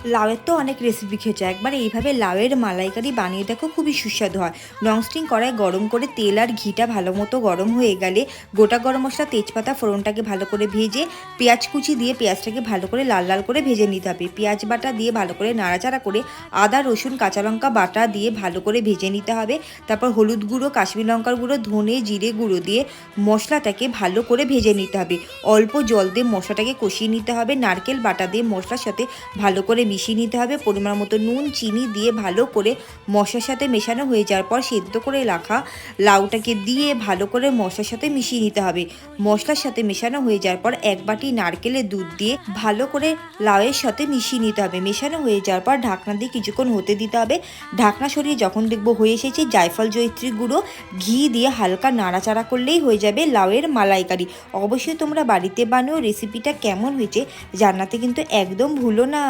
লাউয়ের তো অনেক রেসিপি খেয়েছো, একবার এইভাবে লাউয়ের মালাইকারি বানিয়ে দেখো, খুবই সুস্বাদু হয়। ননস্টিক কড়াই গরম করে তেল আর ঘিটা ভালো মতো গরম হয়ে গেলে গোটা গরম মশলা, তেজপাতা, ফোড়নটাকে ভালো করে ভেজে পেঁয়াজ কুচি দিয়ে পেঁয়াজটাকে ভালো করে লাল লাল করে ভেজে নিতে হবে। পেঁয়াজ বাটা দিয়ে ভালো করে নাড়াচাড়া করে আদা রসুন কাঁচা লঙ্কা বাটা দিয়ে ভালো করে ভেজে নিতে হবে। তারপর হলুদ গুঁড়ো, কাশ্মীর লঙ্কার গুঁড়ো, ধনে জিরে গুঁড়ো দিয়ে মশলাটাকে ভালো করে ভেজে নিতে হবে। অল্প জল দিয়ে মশলাটাকে কষিয়ে নিতে হবে। নারকেল বাটা দিয়ে মশলার সাথে ভালো করে মিশিয়ে নিতে হবে। পরিমাণ মতো নুন চিনি দিয়ে ভালো করে মশলার সাথে মেশানো হয়ে যাওয়ার পর সেদ্ধ করে রাখা লাউটাকে দিয়ে ভালো করে মশলার সাথে মিশিয়ে নিতে হবে। মশলার সাথে মেশানো হয়ে যাওয়ার পর এক বাটি নারকেলের দুধ দিয়ে ভালো করে লাউয়ের সাথে মিশিয়ে নিতে হবে। মেশানো হয়ে যাওয়ার পর ঢাকনা দিয়ে কিছুক্ষণ হতে দিতে হবে। ঢাকনা সরিয়ে যখন দেখবো হয়ে এসেছে, জায়ফল জয়িত্রী গুঁড়ো ঘি দিয়ে হালকা নাড়াচাড়া করলেই হয়ে যাবে লাউয়ের মালাইকারি। অবশ্যই তোমরা বাড়িতে বানিও। রেসিপিটা কেমন হয়েছে জানাতে কিন্তু একদম ভুলো না।